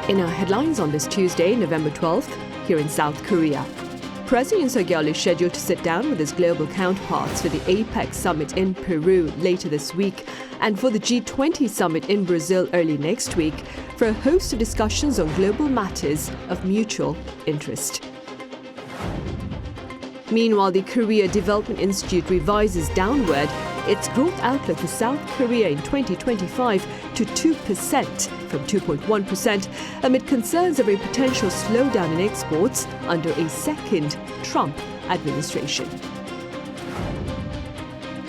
In our headlines on this Tuesday, November 12th, here in South Korea, President Yoon Suk-yeol is scheduled to sit down with his global counterparts for the APEC summit in Peru later this week and for the G20 summit in Brazil early next week for a host of discussions on global matters of mutual interest. Meanwhile, the Korea Development Institute revises downward its growth outlook for South Korea in 2025 to 2% from 2.1% amid concerns of a potential slowdown in exports under a second Trump administration.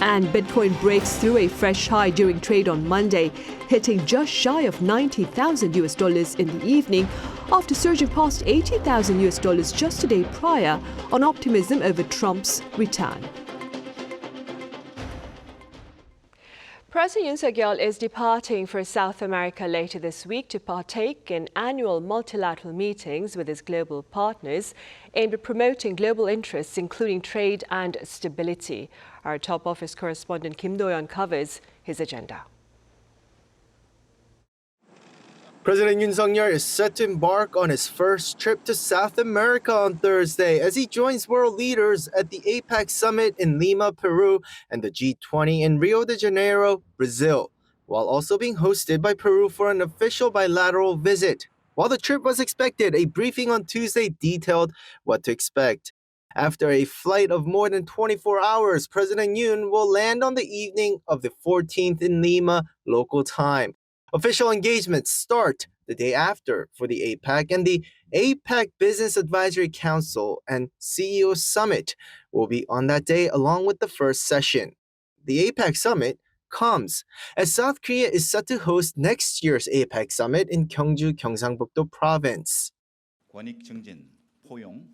And Bitcoin breaks through a fresh high during trade on Monday, hitting just shy of $90,000 in the evening after surging past $80,000 just a day prior on optimism over Trump's return. President Yoon Suk-yeol is departing for South America later this week to partake in annual multilateral meetings with his global partners aimed at promoting global interests, including trade and stability. Our top office correspondent Kim Do-yeon covers his agenda. President Yoon Suk-yeol is set to embark on his first trip to South America on Thursday as he joins world leaders at the APEC summit in Lima, Peru, and the G20 in Rio de Janeiro, Brazil, while also being hosted by Peru for an official bilateral visit. While the trip was expected, a briefing on Tuesday detailed what to expect. After a flight of more than 24 hours, President Yoon will land on the evening of the 14th in Lima, local time. Official engagements start the day after for the APEC, and the APEC Business Advisory Council and CEO Summit will be on that day along with the first session. The APEC Summit comes as South Korea is set to host next year's APEC Summit in Gyeongju, Gyeongsangbuk-do Province.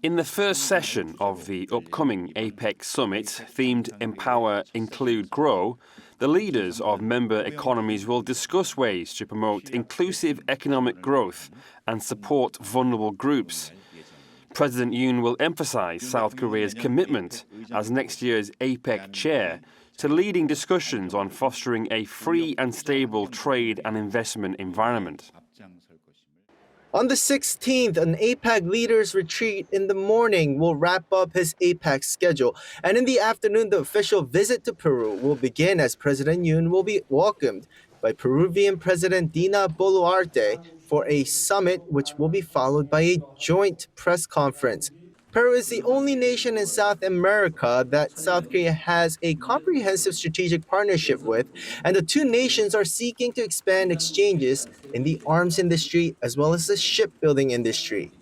In the first session of the upcoming APEC Summit, themed Empower, Include, Grow, the leaders of member economies will discuss ways to promote inclusive economic growth and support vulnerable groups. President Yoon will emphasize South Korea's commitment as next year's APEC chair to leading discussions on fostering a free and stable trade and investment environment. On the 16th, an APEC leaders retreat in the morning will wrap up his APEC schedule. And in the afternoon, the official visit to Peru will begin as President Yoon will be welcomed by Peruvian President Dina Boluarte for a summit which will be followed by a joint press conference. Peru is the only nation in South America that South Korea has a comprehensive strategic partnership with, and the two nations are seeking to expand exchanges in the arms industry as well as the shipbuilding industry.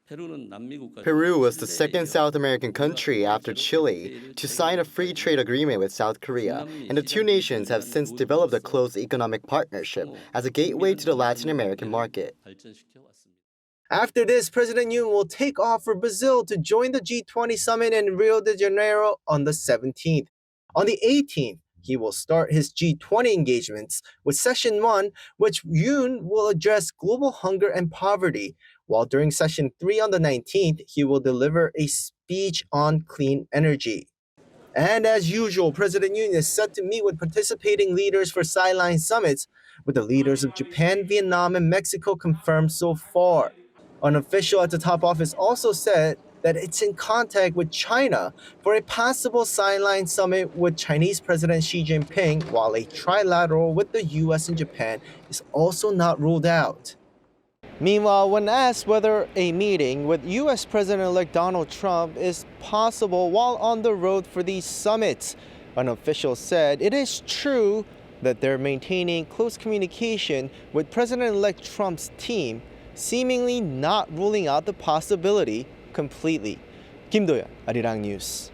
Peru was the second South American country after Chile to sign a free trade agreement with South Korea, and the two nations have since developed a close economic partnership as a gateway to the Latin American market. After this, President Yoon will take off for Brazil to join the G20 summit in Rio de Janeiro on the 17th. On the 18th, he will start his G20 engagements with Session 1, which Yoon will address global hunger and poverty, while during Session 3 on the 19th, he will deliver a speech on clean energy. And as usual, President Yoon is set to meet with participating leaders for sideline summits, with the leaders of Japan, Vietnam, and Mexico confirmed so far. An official at the top office also said that it's in contact with China for a possible sideline summit with Chinese President Xi Jinping, while a trilateral with the US and Japan is also not ruled out. Meanwhile, when asked whether a meeting with US President-elect Donald Trump is possible while on the road for these summits, an official said it is true that they're maintaining close communication with President-elect Trump's team, seemingly not ruling out the possibility completely. Kim Do-yeon, Arirang News.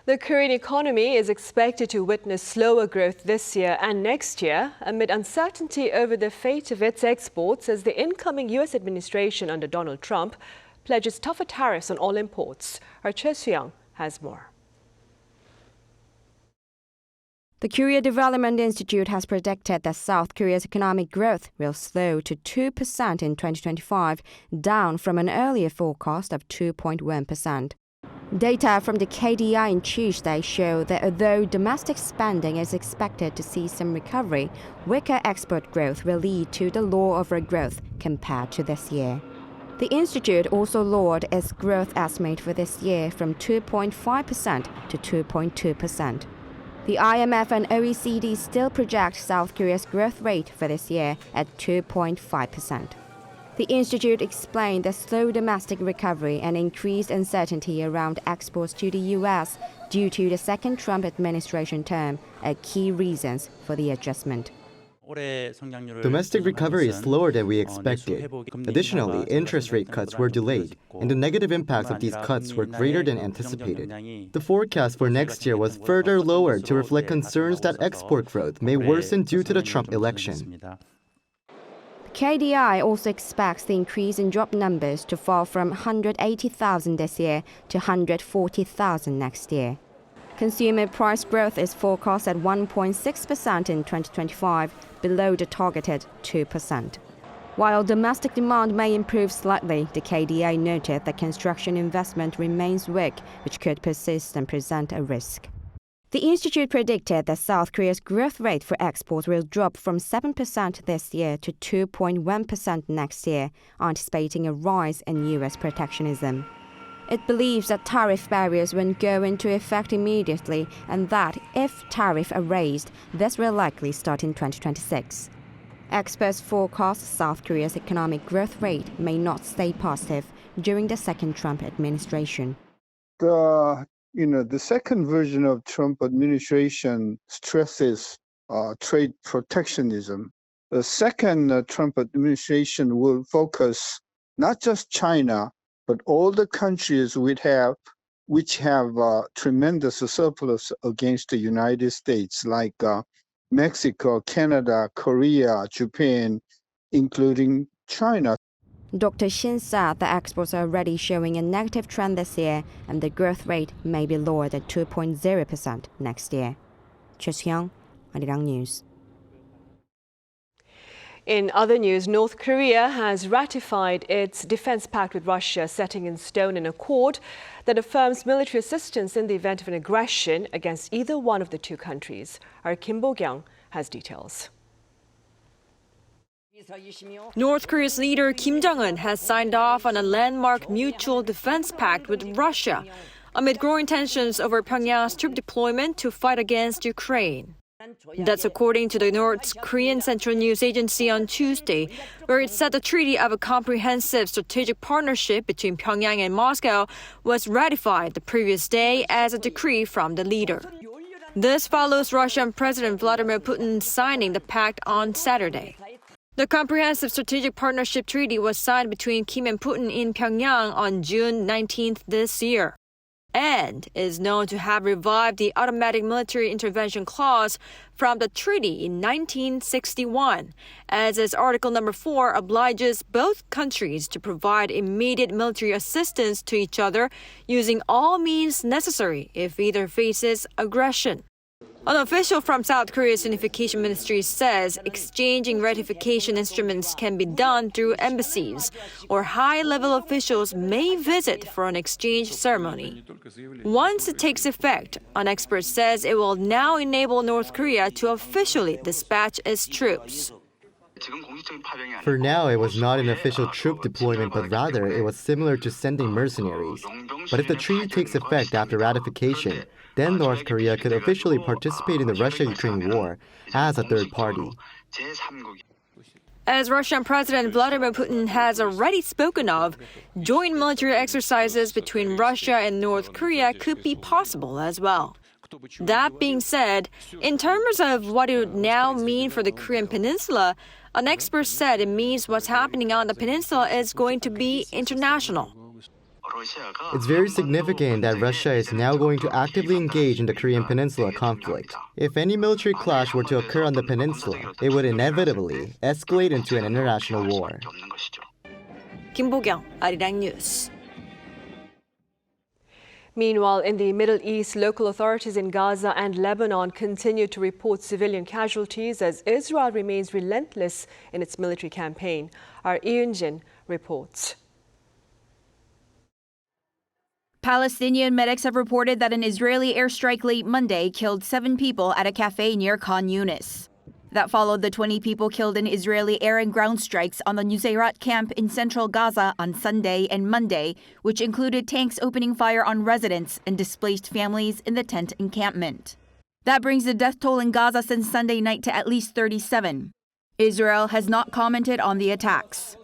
The Korean economy is expected to witness slower growth this year and next year amid uncertainty over the fate of its exports as the incoming U.S. administration under Donald Trump pledges tougher tariffs on all imports. Our Cho Soo-young has more. The Korea Development Institute has predicted that South Korea's economic growth will slow to 2% in 2025, down from an earlier forecast of 2.1%. Data from the KDI on Tuesday show that although domestic spending is expected to see some recovery, weaker export growth will lead to the lower overall growth compared to this year. The institute also lowered its growth estimate for this year from 2.5% to 2.2%. The IMF and OECD still project South Korea's growth rate for this year at 2.5%. The institute explained the slow domestic recovery and increased uncertainty around exports to the U.S. due to the second Trump administration term are key reasons for the adjustment. Domestic recovery is slower than we expected. Additionally, interest rate cuts were delayed, and the negative impacts of these cuts were greater than anticipated. The forecast for next year was further lowered to reflect concerns that export growth may worsen due to the Trump election. KDI also expects the increase in job numbers to fall from 180,000 this year to 140,000 next year. Consumer price growth is forecast at 1.6% in 2025, below the targeted 2%. While domestic demand may improve slightly, the KDI noted that construction investment remains weak, which could persist and present a risk. The institute predicted that South Korea's growth rate for exports will drop from 7% this year to 2.1% next year, anticipating a rise in U.S. protectionism. It believes that tariff barriers won't go into effect immediately and that if tariffs are raised, this will likely start in 2026. Experts forecast South Korea's economic growth rate may not stay positive during the second Trump administration. The second version of Trump administration stresses trade protectionism. The second Trump administration will focus not just China, but all the countries which have tremendous surplus against the United States, like Mexico, Canada, Korea, Japan, including China. Dr. Shin said that exports are already showing a negative trend this year and the growth rate may be lower than 2.0% next year. Cho Seung, Arirang News. In other news, North Korea has ratified its defense pact with Russia, setting in stone an accord that affirms military assistance in the event of an aggression against either one of the two countries. Our Kim Bo-kyung has details. North Korea's leader Kim Jong-un has signed off on a landmark mutual defense pact with Russia amid growing tensions over Pyongyang's troop deployment to fight against Ukraine. That's according to the North Korean Central News Agency on Tuesday, where it said the treaty of a comprehensive strategic partnership between Pyongyang and Moscow was ratified the previous day as a decree from the leader. This follows Russian President Vladimir Putin signing the pact on Saturday. The Comprehensive Strategic Partnership Treaty was signed between Kim and Putin in Pyongyang on June 19th this year, and is known to have revived the automatic military intervention clause from the treaty in 1961, as its Article No. 4 obliges both countries to provide immediate military assistance to each other using all means necessary if either faces aggression. An official from South Korea's Unification Ministry says exchanging ratification instruments can be done through embassies, or high-level officials may visit for an exchange ceremony. Once it takes effect, an expert says it will now enable North Korea to officially dispatch its troops. For now, it was not an official troop deployment, but rather it was similar to sending mercenaries. But if the treaty takes effect after ratification, then North Korea could officially participate in the Russia-Ukraine war as a third party. As Russian President Vladimir Putin has already spoken of, joint military exercises between Russia and North Korea could be possible as well. That being said, in terms of what it would now mean for the Korean peninsula, an expert said it means what's happening on the peninsula is going to be international. It's very significant that Russia is now going to actively engage in the Korean Peninsula conflict. If any military clash were to occur on the peninsula, it would inevitably escalate into an international war. Kim Bo-kyung, Arirang News. Meanwhile, in the Middle East, local authorities in Gaza and Lebanon continue to report civilian casualties as Israel remains relentless in its military campaign. Our Yoon reports. Palestinian medics have reported that an Israeli airstrike late Monday killed 7 people at a cafe near Khan Yunis. That followed the 20 people killed in Israeli air and ground strikes on the Nusayrat camp in central Gaza on Sunday and Monday, which included tanks opening fire on residents and displaced families in the tent encampment. That brings the death toll in Gaza since Sunday night to at least 37. Israel has not commented on the attacks.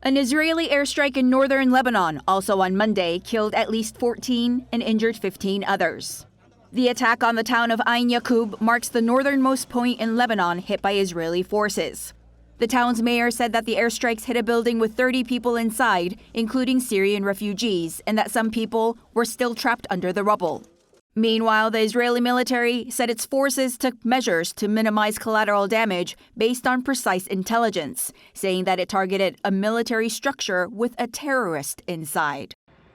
An Israeli airstrike in northern Lebanon, also on Monday, killed at least 14 and injured 15 others. The attack on the town of Ain Yaqub marks the northernmost point in Lebanon hit by Israeli forces. The town's mayor said that the airstrikes hit a building with 30 people inside, including Syrian refugees, and that some people were still trapped under the rubble. Meanwhile, the Israeli military said its forces took measures to minimize collateral damage based on precise intelligence, saying that it targeted a military structure with a terrorist inside.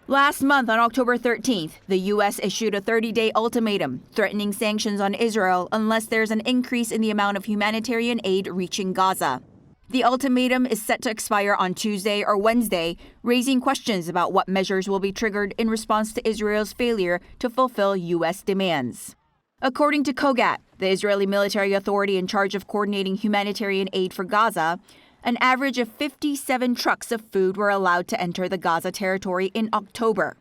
Last month, on October 13th, the U.S. issued a 30-day ultimatum threatening sanctions on Israel unless there's an increase in the amount of humanitarian aid reaching Gaza. The ultimatum is set to expire on Tuesday or Wednesday, raising questions about what measures will be triggered in response to Israel's failure to fulfill U.S. demands. According to COGAT, the Israeli military authority in charge of coordinating humanitarian aid for Gaza, an average of 57 trucks of food were allowed to enter the Gaza territory in October,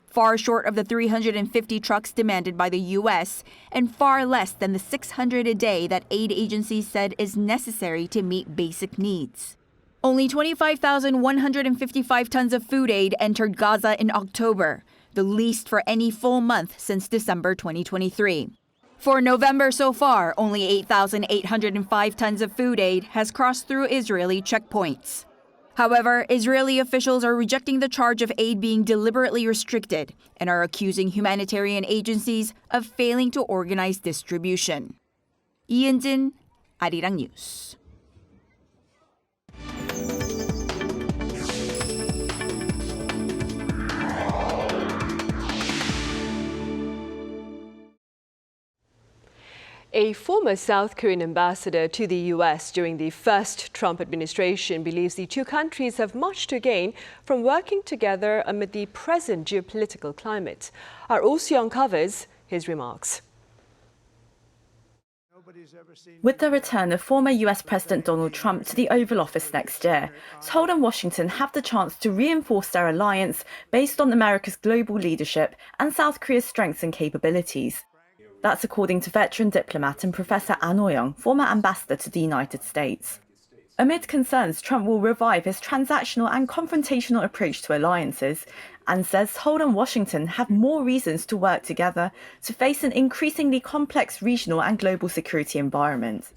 far short of the 350 trucks demanded by the U.S. and far less than the 600 a day that aid agencies said is necessary to meet basic needs. Only 25,155 tons of food aid entered Gaza in October, the least for any full month since December 2023. For November so far, only 8,805 tons of food aid has crossed through Israeli checkpoints. However, Israeli officials are rejecting the charge of aid being deliberately restricted and are accusing humanitarian agencies of failing to organize distribution. 이은진, Arirang News. A former South Korean ambassador to the U.S. during the first Trump administration believes the two countries have much to gain from working together amid the present geopolitical climate. Our Ahn Ho-young covers his remarks. With the return of former US President Donald Trump to the Oval Office next year, Seoul and Washington have the chance to reinforce their alliance based on America's global leadership and South Korea's strengths and capabilities. That's according to veteran diplomat and Professor Ahn Ho-young, former ambassador to the United States. Amid concerns Trump will revive his transactional and confrontational approach to alliances, and says Seoul and Washington have more reasons to work together to face an increasingly complex regional and global security environment.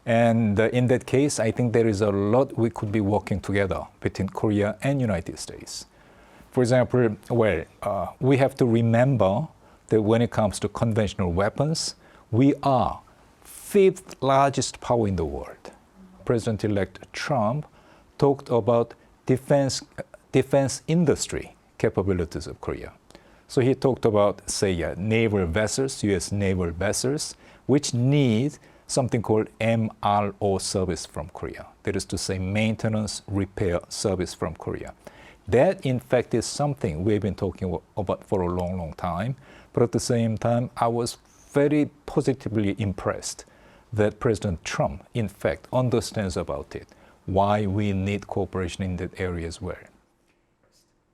And in that case, I think there is a lot we could be working together between Korea and United States. For example, we have to remember that when it comes to conventional weapons, we are 5th largest power in the world. President-elect Trump talked about defense industry capabilities of Korea. So he talked about, say, naval vessels, U.S. naval vessels, which need something called MRO service from Korea. That is to say, maintenance, repair service from Korea. That, in fact, is something we've been talking about for a long, long time. But at the same time, I was very positively impressed that President Trump, in fact, understands about it, why we need cooperation in that area as well.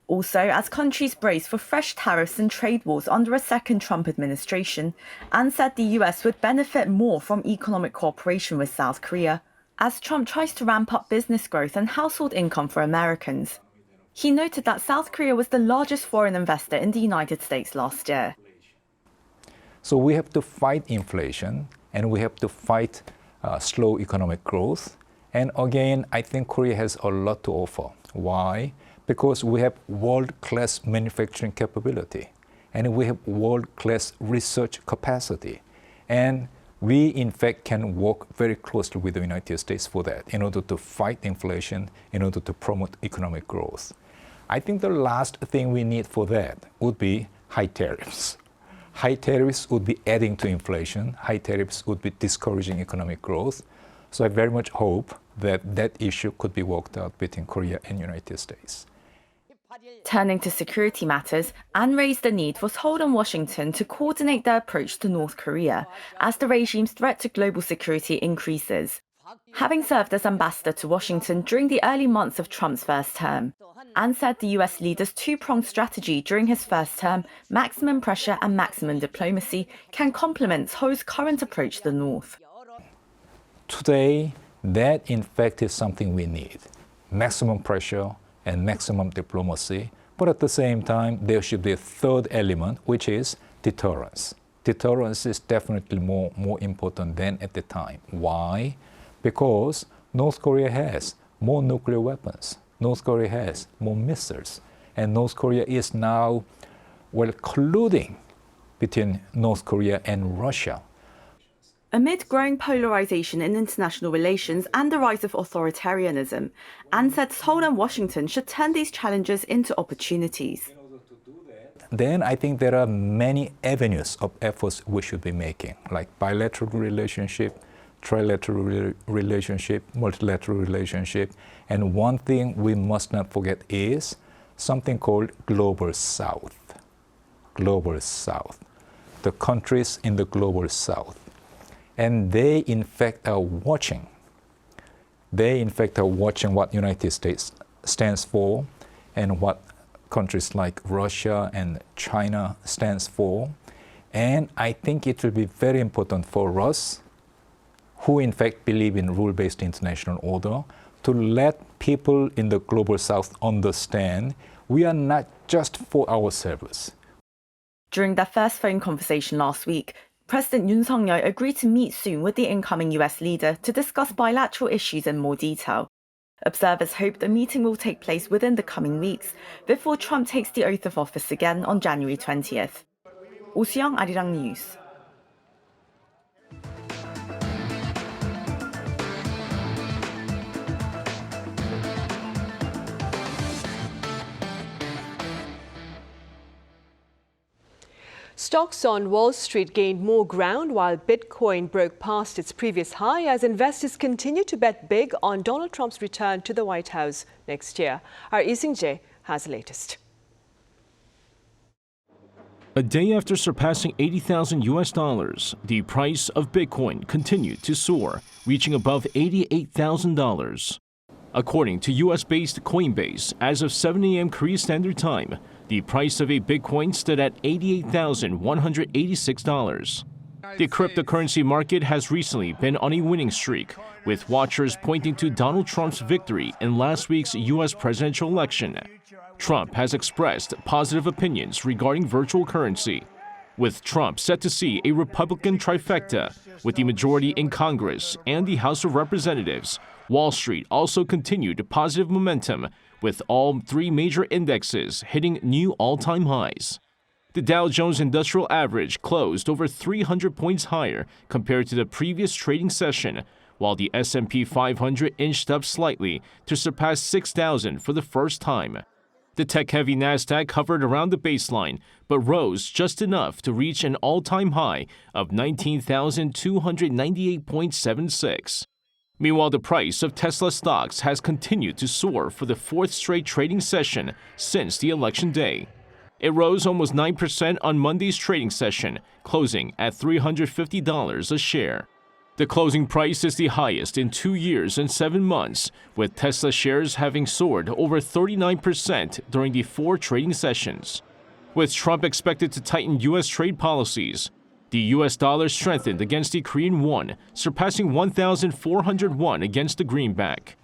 Also, as countries brace for fresh tariffs and trade wars under a second Trump administration, Ahn said the US would benefit more from economic cooperation with South Korea, as Trump tries to ramp up business growth and household income for Americans. He noted that South Korea was the largest foreign investor in the United States last year. So we have to fight inflation, and we have to fight slow economic growth. And again, I think Korea has a lot to offer. Why? Because we have world-class manufacturing capability, and we have world-class research capacity. And we, in fact, can work very closely with the United States for that, in order to fight inflation, in order to promote economic growth. I think the last thing we need for that would be high tariffs. High tariffs would be adding to inflation. High tariffs would be discouraging economic growth. So I very much hope that that issue could be worked out between Korea and United States. Turning to security matters, Ahn raised the need for Seoul and Washington to coordinate their approach to North Korea as the regime's threat to global security increases. Having served as ambassador to Washington during the early months of Trump's first term, Ahn said the US leader's two-pronged strategy during his first term, maximum pressure and maximum diplomacy, can complement Seoul's current approach to the North. Today, that in fact is something we need. Maximum pressure and maximum diplomacy, but at the same time, there should be a third element, which is deterrence. Deterrence is definitely more important than at the time. Why? Because North Korea has more nuclear weapons. North Korea has more missiles. And North Korea is now, colluding between North Korea and Russia. Amid growing polarization in international relations and the rise of authoritarianism, Ahn said Seoul and Washington should turn these challenges into opportunities. Then I think there are many avenues of efforts we should be making, like bilateral relationship, trilateral relationship, multilateral relationship. And one thing we must not forget is something called Global South. Global South. The countries in the Global South. And they, in fact, are watching. They, in fact, are watching what United States stands for and what countries like Russia and China stands for. And I think it will be very important for us, who in fact believe in rule-based international order, to let people in the Global South understand we are not just for ourselves. During their first phone conversation last week, President Yoon agreed to meet soon with the incoming US leader to discuss bilateral issues in more detail. Observers hope the meeting will take place within the coming weeks before Trump takes the oath of office again on January 20th. Oh Soo-young, Arirang News. Stocks on Wall Street gained more ground while Bitcoin broke past its previous high as investors continue to bet big on Donald Trump's return to the White House next year. Our Lee Jae has the latest. A day after surpassing $80,000, the price of Bitcoin continued to soar, reaching above $88,000. According to US-based Coinbase, as of 7 a.m. Korea Standard Time, the price of a Bitcoin stood at $88,186. The cryptocurrency market has recently been on a winning streak, with watchers pointing to Donald Trump's victory in last week's U.S. presidential election. Trump has expressed positive opinions regarding virtual currency, with Trump set to see a Republican trifecta with the majority in Congress and the House of Representatives. Wall Street also continued positive momentum, with all three major indexes hitting new all-time highs. The Dow Jones Industrial Average closed over 300 points higher compared to the previous trading session, while the S&P 500 inched up slightly to surpass 6,000 for the first time. The tech-heavy Nasdaq hovered around the baseline, but rose just enough to reach an all-time high of 19,298.76. Meanwhile, the price of Tesla stocks has continued to soar for the fourth straight trading session since the election day. It rose almost 9% on Monday's trading session, closing at $350 a share. The closing price is the highest in 2 years and 7 months, with Tesla shares having soared over 39% during the 4 trading sessions. With Trump expected to tighten U.S. trade policies, the U.S. dollar strengthened against the Korean won, surpassing 1,400 won against the greenback.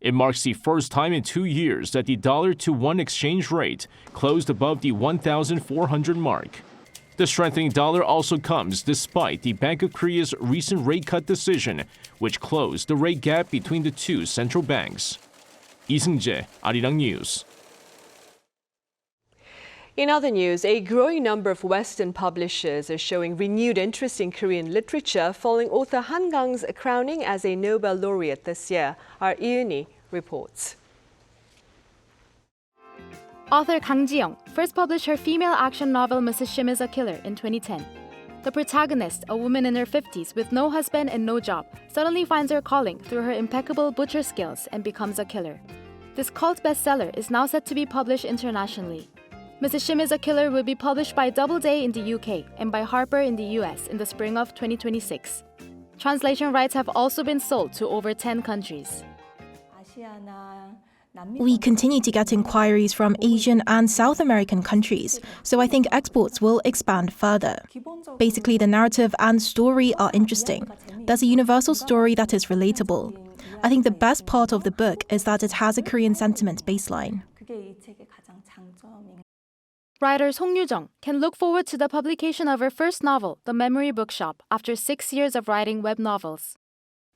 It marks the first time in 2 years that the dollar-to-won exchange rate closed above the 1,400 mark. The strengthening dollar also comes despite the Bank of Korea's recent rate cut decision, which closed the rate gap between the two central banks. Lee Jae, Arirang News. In other news, a growing number of Western publishers are showing renewed interest in Korean literature following author Han Kang's crowning as a Nobel laureate this year. Our Yoon reports. Author Kang Ji-young first published her female action novel Mrs. Shim is a Killer in 2010. The protagonist, a woman in her 50s with no husband and no job, suddenly finds her calling through her impeccable butcher skills and becomes a killer. This cult bestseller is now set to be published internationally. Mrs. Shim is a Killer will be published by Doubleday in the UK and by Harper in the US in the spring of 2026. Translation rights have also been sold to over 10 countries. We continue to get inquiries from Asian and South American countries, so I think exports will expand further. Basically, the narrative and story are interesting. There's a universal story that is relatable. I think the best part of the book is that it has a Korean sentiment baseline. Writer Song Yoo-jung can look forward to the publication of her first novel, The Memory Bookshop, after 6 years of writing web novels.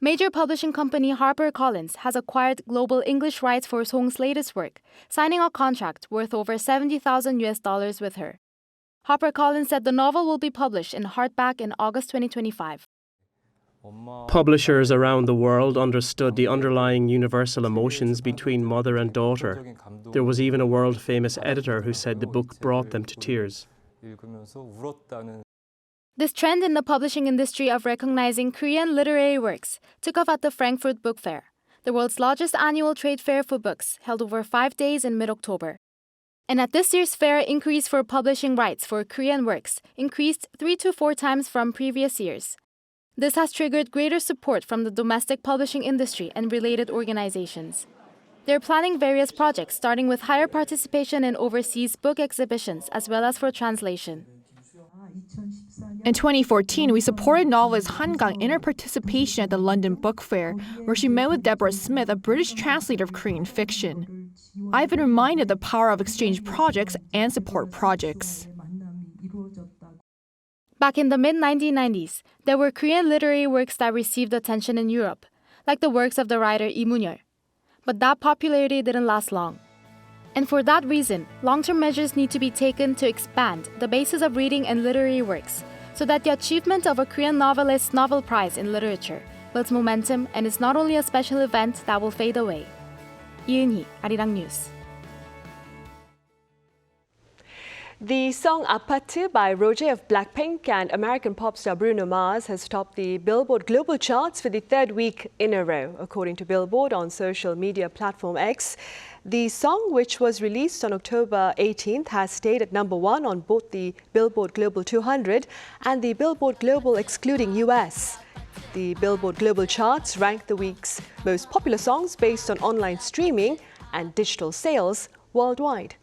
Major publishing company HarperCollins has acquired global English rights for Song's latest work, signing a contract worth over $70,000 with her. HarperCollins said the novel will be published in hardback in August 2025. Publishers around the world understood the underlying universal emotions between mother and daughter. There was even a world-famous editor who said the book brought them to tears. This trend in the publishing industry of recognizing Korean literary works took off at the Frankfurt Book Fair, the world's largest annual trade fair for books, held over 5 days in mid-October. And at this year's fair, inquiries for publishing rights for Korean works increased 3 to 4 times from previous years. This has triggered greater support from the domestic publishing industry and related organizations. They're planning various projects, starting with higher participation in overseas book exhibitions as well as for translation. In 2014, we supported novelist Han Gang in her participation at the London Book Fair, where she met with Deborah Smith, a British translator of Korean fiction. I've been reminded of the power of exchange projects and support projects. Back in the mid-1990s, there were Korean literary works that received attention in Europe, like the works of the writer Lee Mun-yeol. But that popularity didn't last long. And for that reason, long-term measures need to be taken to expand the basis of reading and literary works, so that the achievement of a Korean novelist's Nobel Prize in Literature builds momentum and is not only a special event that will fade away. Yoon, Arirang News. The song Apatu by Roger of BLACKPINK and American pop star Bruno has topped the Billboard global charts for the third week in a row, according to Billboard on social media platform X. The song, which was released on October 18th, has stayed at #1 on both the Billboard Global 200 and the Billboard Global excluding US. The Billboard Global charts rank the week's most popular songs based on online streaming and digital sales worldwide.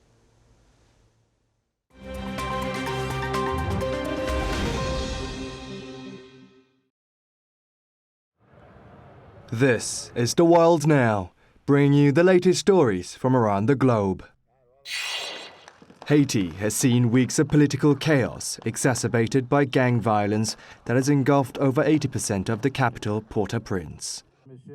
This is The World Now, bringing you the latest stories from around the globe. Haiti has seen weeks of political chaos exacerbated by gang violence that has engulfed over 80% of the capital, Port-au-Prince.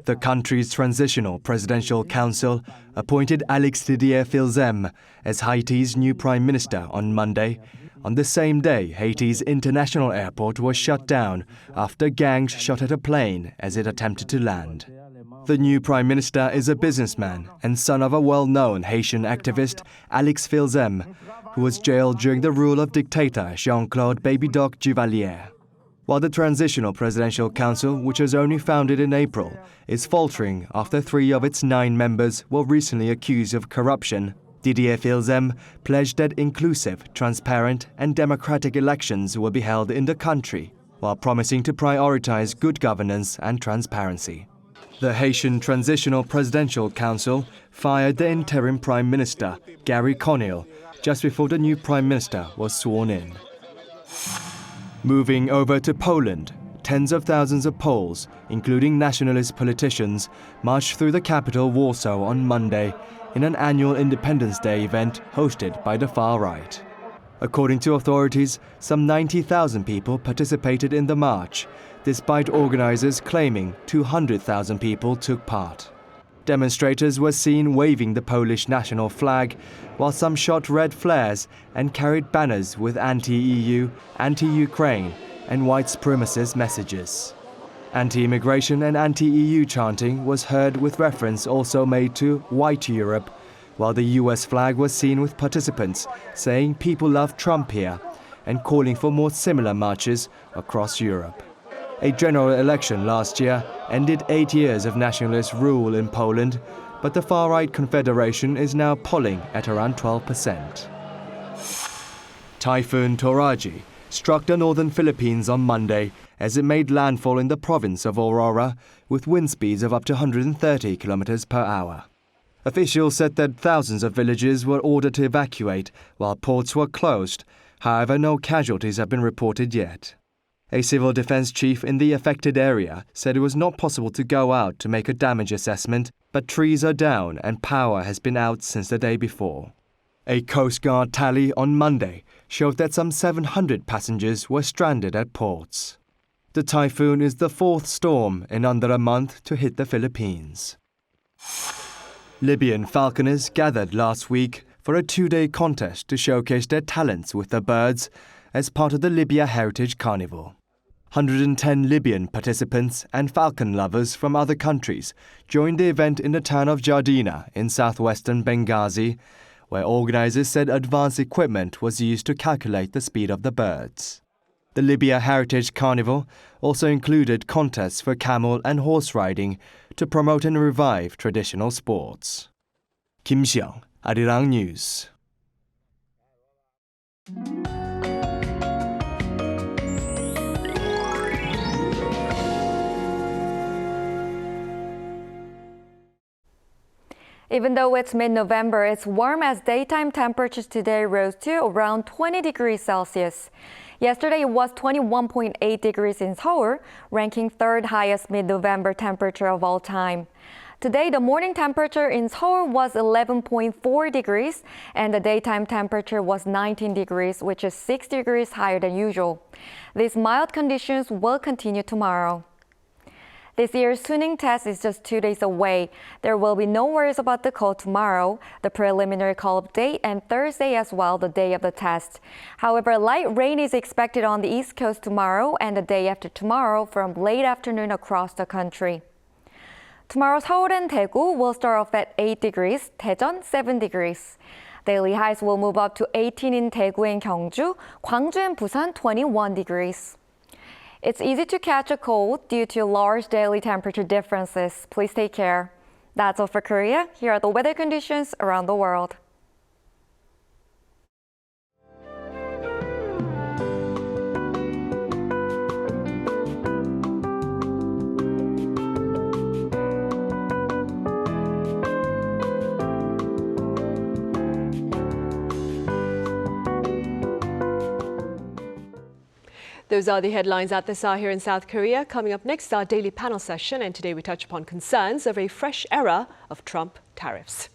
The country's Transitional Presidential Council appointed Alex Didier-Filzem as Haiti's new prime minister on Monday, on the same day Haiti's international airport was shut down after gangs shot at a plane as it attempted to land. The new prime minister is a businessman and son of a well-known Haitian activist, Alex Filzem, who was jailed during the rule of dictator Jean-Claude Baby Doc Duvalier. While the Transitional Presidential Council, which was only founded in April, is faltering after 3 of its 9 members were recently accused of corruption, Didier-Filzem pledged that inclusive, transparent and democratic elections will be held in the country, while promising to prioritize good governance and transparency. The Haitian Transitional Presidential Council fired the interim Prime Minister, Gary Conille, just before the new Prime Minister was sworn in. Moving over to Poland, tens of thousands of Poles, including nationalist politicians, marched through the capital Warsaw on Monday in an annual Independence Day event hosted by the far right. According to authorities, some 90,000 people participated in the march, despite organizers claiming 200,000 people took part. Demonstrators were seen waving the Polish national flag, while some shot red flares and carried banners with anti-EU, anti-Ukraine and white supremacist messages. Anti-immigration and anti-EU chanting was heard with reference also made to White Europe, while the US flag was seen with participants saying people love Trump here and calling for more similar marches across Europe. A general election last year ended 8 years of nationalist rule in Poland, but the far-right Confederation is now polling at around 12%. Typhoon Toraji struck the northern Philippines on Monday as it made landfall in the province of Aurora with wind speeds of up to 130 kilometers per hour. Officials said that thousands of villages were ordered to evacuate while ports were closed. However, no casualties have been reported yet. A civil defense chief in the affected area said it was not possible to go out to make a damage assessment, but trees are down and power has been out since the day before. A Coast Guard tally on Monday showed that some 700 passengers were stranded at ports. The typhoon is the fourth storm in under a month to hit the Philippines. Libyan falconers gathered last week for a two-day contest to showcase their talents with the birds as part of the Libya Heritage Carnival. 110 Libyan participants and falcon lovers from other countries joined the event in the town of Jardina in southwestern Benghazi, where organizers said advanced equipment was used to calculate the speed of the birds. The Libya Heritage Carnival also included contests for camel and horse riding to promote and revive traditional sports. Kim Xiang, Arirang News. Even though it's mid-November, it's warm as daytime temperatures today rose to around 20 degrees Celsius. Yesterday, it was 21.8 degrees in Seoul, ranking third highest mid-November temperature of all time. Today, the morning temperature in Seoul was 11.4 degrees, and the daytime temperature was 19 degrees, which is 6 degrees higher than usual. These mild conditions will continue tomorrow. This year's tuning test is just 2 days away. There will be no worries about the cold tomorrow, the preliminary call-up date, and Thursday as well, the day of the test. However, light rain is expected on the East Coast tomorrow and the day after tomorrow from late afternoon across the country. Tomorrow, Seoul and Daegu will start off at 8 degrees, Daejeon 7 degrees. Daily highs will move up to 18 in Daegu and Gyeongju, Gwangju and Busan 21 degrees. It's easy to catch a cold due to large daily temperature differences. Please take care. That's all for Korea. Here are the weather conditions around the world. Those are the headlines at this hour here in South Korea. Coming up next, our daily panel session, and today we touch upon concerns of a fresh era of Trump tariffs.